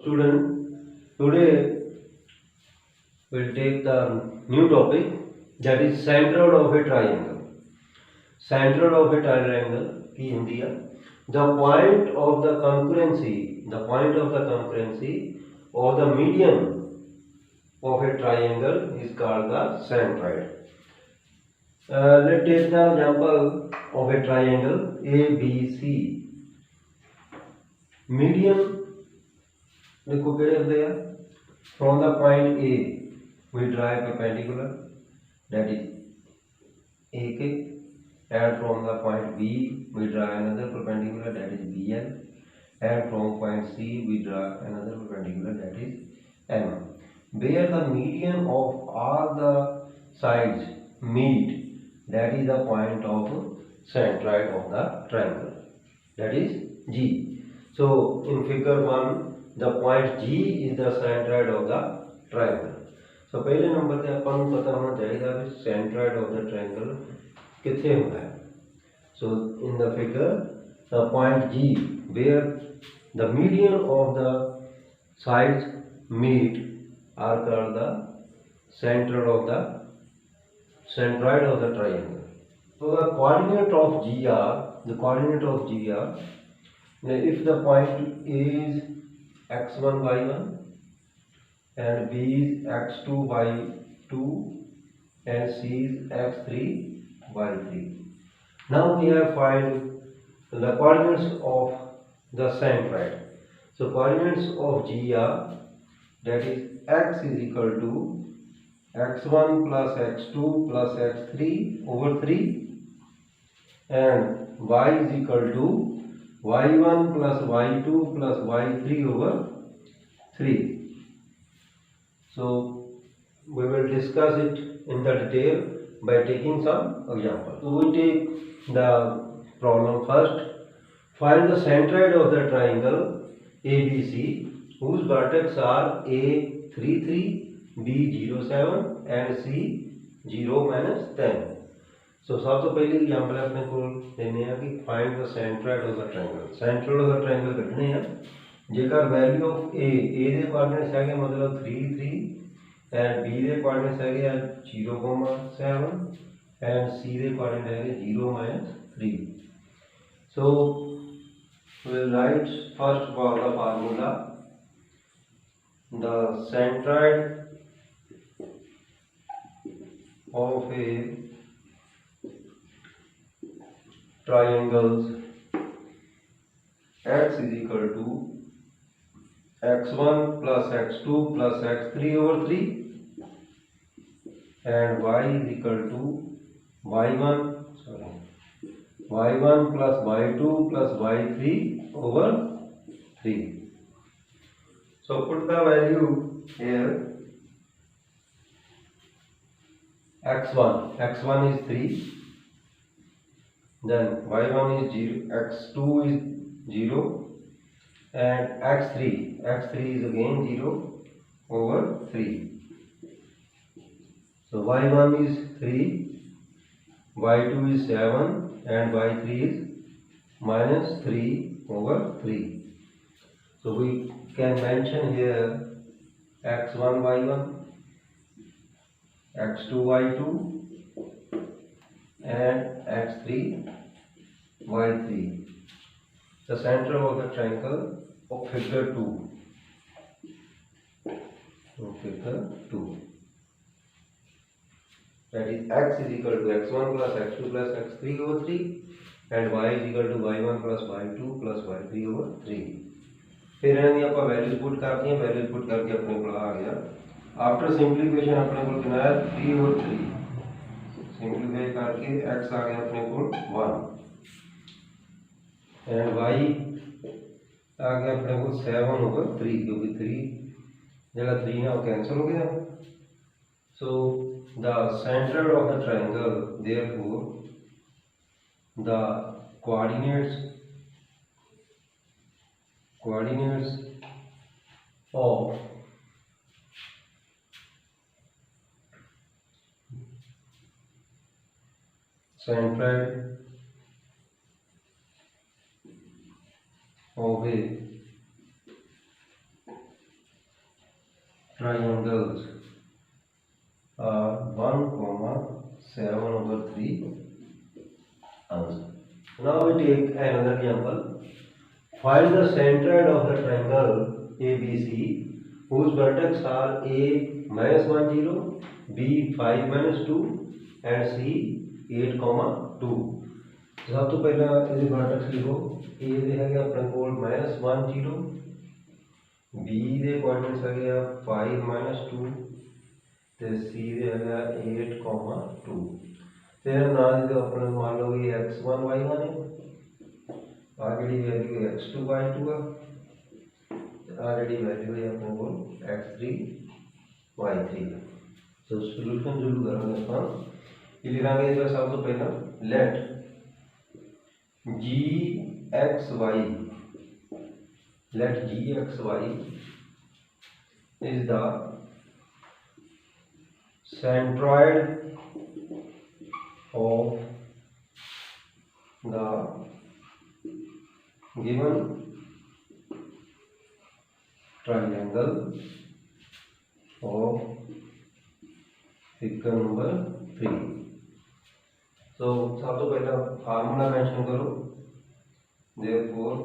student, today we'll take the new topic, that is centroid of a triangle. Centroid of a triangle की हिंदी है the point of the concurrency or the median of a triangle is called the centroid. Let's take the example of a triangle ABC. Median देखो केड़े होंदे आ, from the point A we draw a perpendicular, that is AK, and from the point B we draw another perpendicular, that is BL, and from point C we draw another perpendicular, that is M, where the median of all the sides meet, that is the point of centroid of the triangle, that is G. So in figure 1 the point G is the centroid of the triangle. So पहले number पे अपन को पता होना चाहिए कि centroid of the triangle कितने होता है. So in the figure the point G where the median of the sides meet are called the centroid of the triangle. So the coordinate of G are, if the point A is x1 y1 and B is x2 y2 and C is x3 y3. Now we have find the coordinates of the centroid. So coordinates of G are, that is x is equal to x1 plus x2 plus x3 over 3 and y is equal to y1 plus y2 plus y3 over 3. So we will discuss it in the detail by taking some examples. So we take the problem first. Find the centroid of the triangle ABC whose vertex are A 3 3, B 0 7 and C 0 minus 10. So सब तो पहले example अपने को लेने हैं कि find the centroid of the triangle. Centroid of the triangle कटने हैं जेकर value of A they coordinates है मतलब 3 3 एंड बी दे कोऑर्डिनेट्स है 0,7 एंड सी दे कोऑर्डिनेट है 0 3. So we will write first of all the formula. The centroid of a triangles x is equal to x1 plus x2 plus x3 over 3 and y is equal to y1 plus y2 plus y3 over 3. So put the value here. x1 is 3, then y1 is 0, x2 is 0 and x3 is again 0 over 3. So y1 is 3, y2 is 7 and y3 is minus 3 over 3. So we can mention here x1 y1, x2 y2 and x3 y3. The center of the triangle of figure 2. That is x is equal to x1 plus x2 plus x3 over 3 and y is equal to y1 plus y2 plus y3 over 3. फिर इन्हें आप values put करते हैं, values put करके अपने को आ गया. After simplification अपने को कितना है 3 over 3. सिंप्लीफाई करके x आ गया अपने को 1 एंड y आ गया अपने को 7 over 3 क्योंकि 3 जगह 3 है वो कैंसिल हो गया. So the center of the triangle, therefore the coordinates of centroid of a triangles are 1,7/3 answer. Now we take another example. Find the centroid of the triangle ABC whose vertex are A -1 0, B 5 -2 and C 8, 2। सब तो पहला ये vertex लिखो। A दे है अपने कोल -1 0, B दे coordinates है 5 -2 ते C दे है 8, 2। तेरा नाम दे अपने मान लो ये x1 y1 है, आगे वैल्यू x2 y2 है, आगे वैल्यू है अपने को x3 y3 है। तो सॉल्यूशन जो करेंगे अपन ये लिखांगे इसका सब तो पहला late gxy is the centroid of the given triangle of figure number 3। तो सब तो पहला फार्मूला मेंशन करो। therefore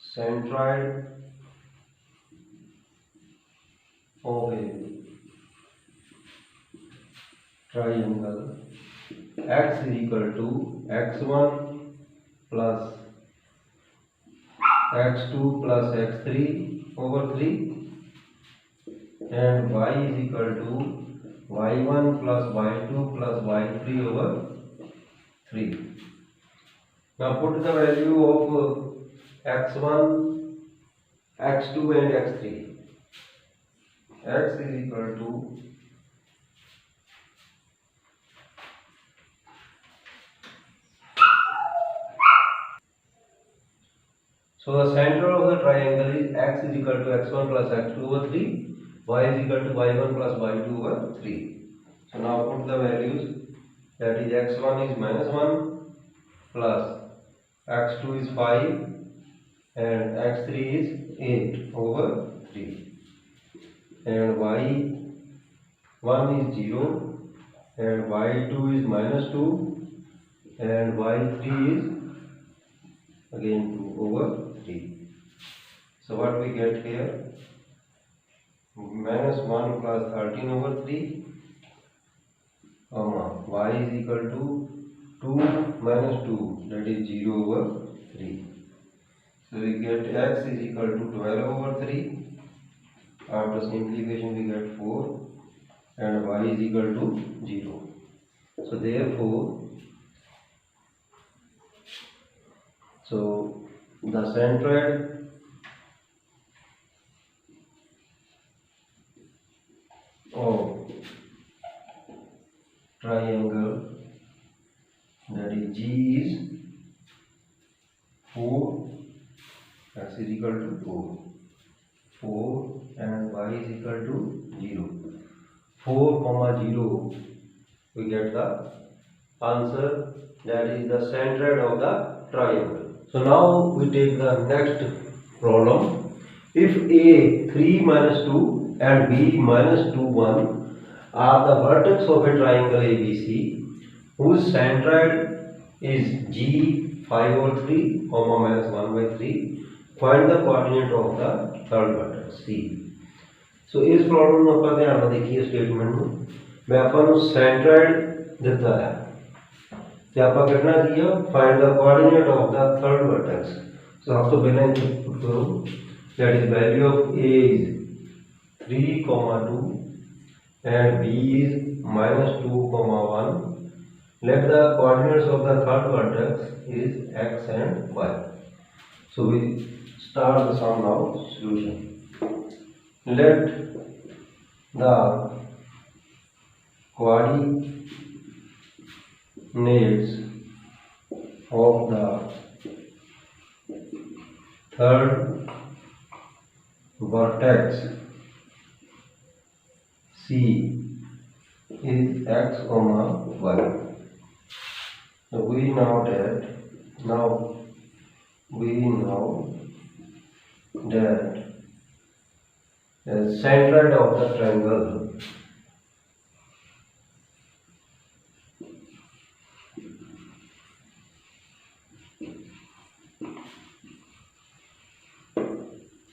centroid of a triangle x is equal to x1 plus x2 plus x3 over 3 and y is equal to y1 plus y2 plus y3 over 3. Now put the value of x1, x2 and x3. X is equal to so the center of the triangle is x is equal to x1 plus x2 over 3, y is equal to y1 plus y2 over 3. So now put the values, that is x1 is -1 plus x2 is 5 and x3 is 8 over 3 and y1 is 0 and y2 is -2 and y3 is again 2 over 3. So what we get here, -1 plus 13 over 3 y is equal to 2 minus 2, that is 0 over 3. So we get x is equal to 12 over 3. After simplification we get 4 and y is equal to 0. So therefore the centroid of triangle, that is G, is 4, x is equal to 4 and y is equal to 0. 4, 0 we get the answer, that is the centroid of the triangle. So now we take the next problem. If A 3 minus 2 and B minus 2 1 are the vertex of a triangle ABC whose centroid is G 5 over 3, minus 1 by 3, find the coordinate of the third vertex C. So इस problem में अपन ध्यान में देखिए statement में मैं अपन centroid देता है क्या आप करना किया, find the coordinate of the third vertex. So आप तो पहले पुट करो, that is value of A is 3, 2 and B is -2, 1. Let the coordinates of the third vertex is x and y. So we start the sum now. Solution. Let the coordinates of the third vertex C is x, y. So we know that centroid of the triangle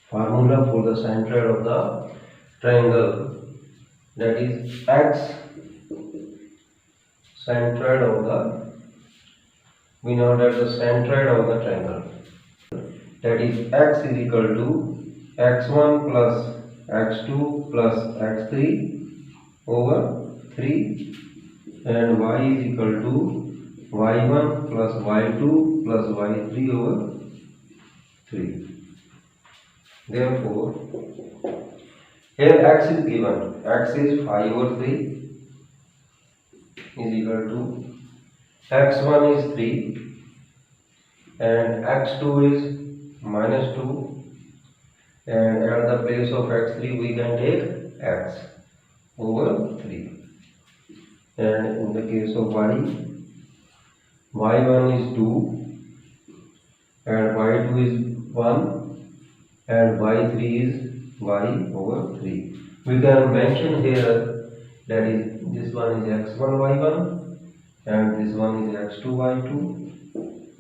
formula for the centroid of the triangle, that is x centroid of the, we know that the centroid of the triangle, that is x is equal to x1 plus x2 plus x3 over 3, and y is equal to y1 plus y2 plus y3 over 3. Therefore, here x is given, x is 5 over 3 is equal to x1 is 3 and x2 is minus 2, and at the place of x3 we can take x over 3, and in the case of y, y1 is 2 and y2 is 1 and y3 is y over 3. We can mention here that is this one is x1 y1 and this one is x2 y2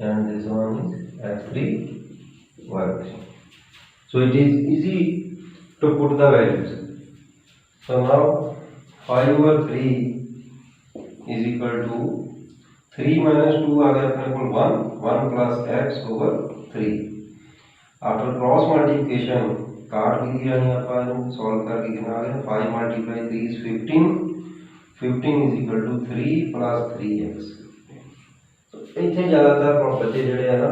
and this one is x3 y3. So it is easy to put the values. So now 5 over 3 is equal to 3 minus 2 आ गया अपने को 1 plus x over 3. After cross multiplication काट भी दिया नहीं अपन solve करके कितना आ गया 5 multiply 3 is 15 is equal to 3 plus 3x. इतने ज़्यादातर बच्चे जड़े है ना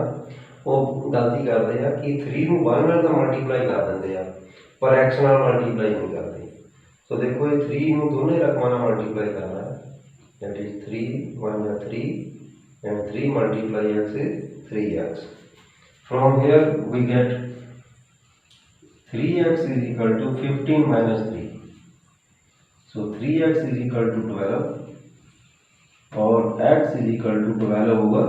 वो गलती करते हैं कि 3 ਨੂੰ 1 ਨਾਲ ਤਾਂ ਮਲਟੀਪਲਾਈ ਕਰ ਦਿੰਦੇ ਆ ਪਰ x ਨਾਲ ਮਲਟੀਪਲਾਈ ਨਹੀਂ ਕਰਦੇ. ਸੋ ਦੇਖੋ ਇਹ 3 ਨੂੰ ਦੋਨੇ ਰਕਮਾਂ ਨਾਲ ਮਲਟੀਪਲਾਈ ਕਰਨਾ ਹੈ, that is 3 1 is 3 and 3 multiply x is 3x. From here we get 3x is equal to 15 minus 3. So 3x is equal to 12 or x is equal to 12 over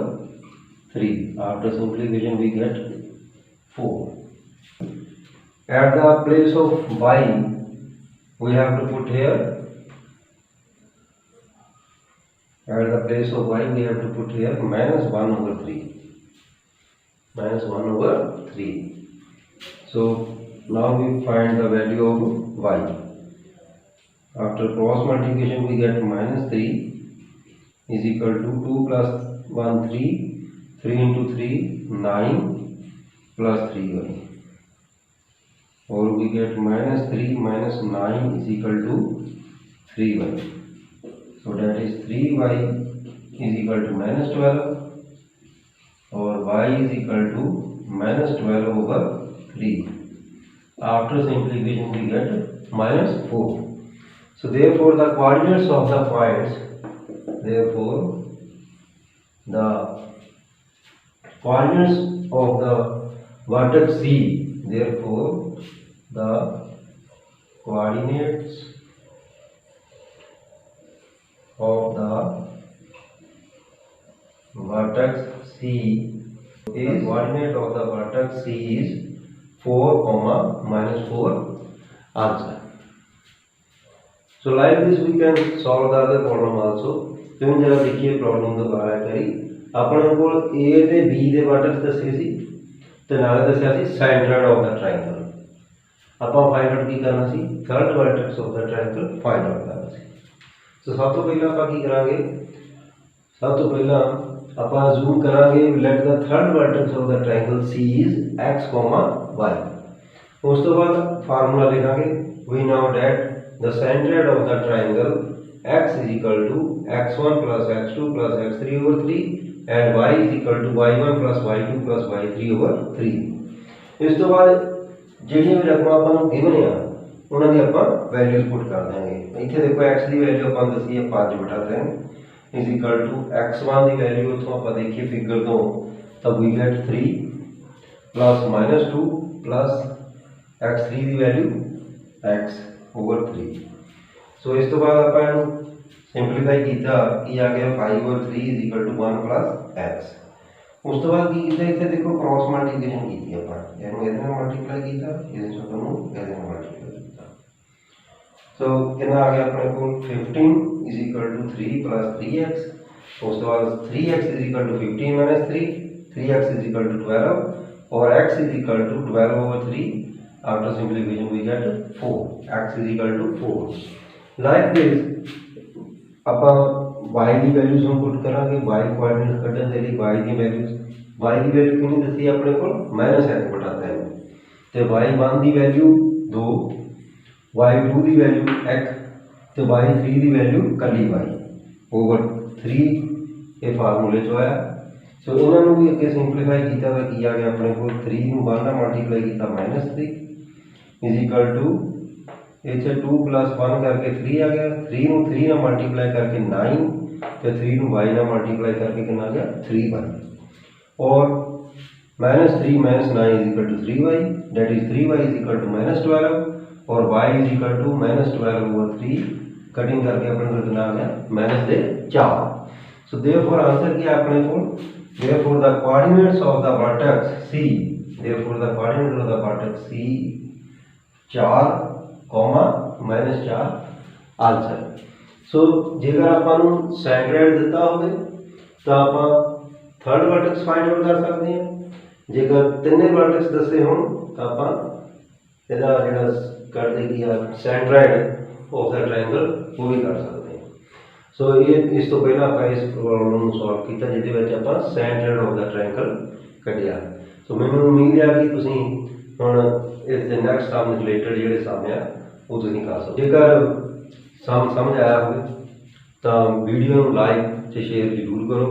3. After simplification we get 4. At the place of y we have to put here, at the place of y we have to put here minus 1 over 3. Minus 1 over 3. So now we find the value of y. After cross multiplication we get minus 3 is equal to 2 plus 1 3, 3 into 3 9 plus 3y, or we get minus 3 minus 9 is equal to 3y. So that is 3y is equal to minus 12 or y is equal to minus 12 over 3. After simplification we get minus 4. So therefore the coordinates of the points, therefore the coordinates of the vertex C, therefore the coordinates of the vertex C is, coordinate of the vertex C is 4, minus 4 answer. So like this we can solve the other problem also. क्यों जरा देखिए problem दोबारा करी अपने को A ਤੇ B ਦੇ vertex ਦੱਸੇ ਸੀ ਤੇ ਨਾਲੇ ਦੱਸਿਆ ਸੀ ਸੈਂਟਰਡ ਆਫ ਦਾ ਟ੍ਰਾਇੰਗਲ। ਆਪਾਂ ਫਾਈਂਡ ਆਊਟ ਕੀ ਕਰਨਾ ਸੀ, ਥਰਡ वर्टेक्स ਆਫ ਦਾ ਟ੍ਰਾਇੰਗਲ ਫਾਈਂਡ ਆਊਟ ਕਰਨਾ ਸੀ। ਸੋ ਸਭ ਤੋਂ ਪਹਿਲਾਂ ਆਪਾਂ ਕੀ ਕਰਾਂਗੇ, ਸਭ ਤੋਂ ਪਹਿਲਾਂ ਆਪਾਂ ਜ਼ੂਮ ਕਰਾਂਗੇ light the third vertex of ਦਾ triangle C is x, y। ਉਸ ਤੋਂ ਬਾਅਦ ਫਾਰਮੂਲਾ ਲਿਖਾਂਗੇ, we know that the centroid of the triangle x is equal to x1 plus x2 plus x3 over 3 and y is equal to y1 plus y2 plus y3 over 3. ਇਸ ਤੋਂ ਬਾਅਦ ਜਿਹੜੀਆਂ ਵੀ ਰਕਮਾਂ ਆਪਾਂ ਨੂੰ ਗਿਵਨ ਆ ਉਹਨਾਂ ਦੀ ਆਪਾਂ ਵੈਲਿਊਜ਼ ਪੁੱਟ ਕਰ ਦਾਂਗੇ। ਇੱਥੇ ਦੇਖੋ x ਦੀ ਵੈਲਿਊ ਆਪਾਂ ਦੱਸੀ ਹੈ 5/3 is equal to x1 the value ਉੱਥੋਂ ਆਪਾਂ ਦੇਖੀਏ ਫਿਗਰ ਤੋਂ ਤਾਂ we get 3 plus minus 2 plus x3 the value x over 3. So ਇਸ ਤੋਂ ਬਾਅਦ ਆਪਾਂ ਇਹਨੂੰ ਸਿੰਪਲੀਫਾਈ ਕੀਤਾ ਕੀ ਆ ਗਿਆ 5 over 3 is equal to 1 plus x. ਉਸ ਤੋਂ ਬਾਅਦ ਕੀ ਕੀਤਾ, ਇੱਥੇ ਦੇਖੋ ਕ੍ਰਾਸ ਮਲਟੀਪਲੀਕੇਸ਼ਨ ਕੀਤੀ ਆਪਾਂ, ਇਹਨੂੰ ਇਹਦੇ ਨਾਲ ਮਲਟੀਪਲਾਈ ਕੀਤਾ, ਇਹਦੇ ਨੂੰ ਇਹਦੇ ਨਾਲ ਮਲਟੀਪਲਾਈ ਕੀਤਾ। सो कितना आ गया अपने को 15 is equal to 3 plus 3x, उस तो बाद 3x is equal to 15 minus 3, 3x is equal to 12 और x is equal to 12 over 3 after simplification we get 4, x is equal to 4। Like this ਆਪਾਂ y ਦੀ ਵੈਲਿਊਜ਼ ਨੂੰ put ਕਰਾਂਗੇ, y coordinate ਕੱਢਣ ਦੇ ਲਈ y ਦੀ ਵੈਲਿਊਜ਼, y ਦੀ ਵੈਲਿਊ ਕਿੰਨੀ ਦੱਸੀ ਆਪਣੇ ਕੋਲ -1/3 ਤੇ y1 ਦੀ ਵੈਲਿਊ 2, y2 ਦੀ ਵੈਲਿਊ 1 ਤੇ y3 ਦੀ ਵੈਲਿਊ ਕੱਲੀ y ਓਵਰ 3 ਇਹ ਫਾਰਮੂਲੇ ਚੋਂ ਆਇਆ। ਸੋ ਇਹਨਾਂ ਨੂੰ ਵੀ ਅੱਗੇ ਸਿੰਪਲੀਫਾਈ ਕੀਤਾ ਤਾਂ ਕੀ ਆ ਗਿਆ ਆਪਣੇ ਕੋਲ 3 ਨੂੰ 1 ਨਾਲ ਮਲਟੀਪਲਾਈ ਕੀਤਾ -3 ਇਜ਼ ਇਕੁਅਲ ਟੂ इतने 2 + 1 करके 3 आ गया, 3 ਨੂੰ 3 ਨਾਲ ਮਲਟੀਪਲਾਈ ਕਰਕੇ 9 ਤੇ 3 ਨੂੰ y ਨਾਲ ਮਲਟੀਪਲਾਈ ਕਰਕੇ ਕਿੰਨਾ ਆ ਗਿਆ 3y और -3 - 9 = 3y, that is 3y = -12 और y = -12/3 कटिंग करके अपने को कितना आ गया -4। सो देयरफॉर आंसर क्या अपने को, therefore the coordinates of the vertex C, therefore the coordinate of the vertex C 4, -4 answer. So जेकर आपां सेंट्रोइड दिता होवे तो आपां थर्ड वर्टेक्स फाइंड आउट कर सकते हैं, जेकर तिने वर्टेक्स दसे हो तो आपां इहदा जिहड़ा करदे की आ सेंट्रोइड ऑफ द ट्रायंगल वो भी कर सकते हैं। सो ये इस तो पहला आपां इस प्रॉब्लम ਨੂੰ सॉल्व ਕੀਤਾ ਜਿਹਦੇ ਵਿੱਚ ਆਪਾਂ सेंट्रोइड ऑफ द ट्रायंगल ਕੱਢਿਆ। सो मैनूं उम्मीद है कि तुसीं हुण इस दे नैक्सट सम रिलेटेड ਜਿਹੜੇ ਸਮ ਆ ਉਹ ਤੁਸੀਂ ਕਰ ਸਕਦੇ। ਜੇਕਰ ਸਮਝ ਆਇਆ ਹੋਵੇ ਤਾਂ ਵੀਡੀਓ ਨੂੰ ਲਾਈਕ ਤੇ ਸ਼ੇਅਰ ਜ਼ਰੂਰ ਕਰੋ।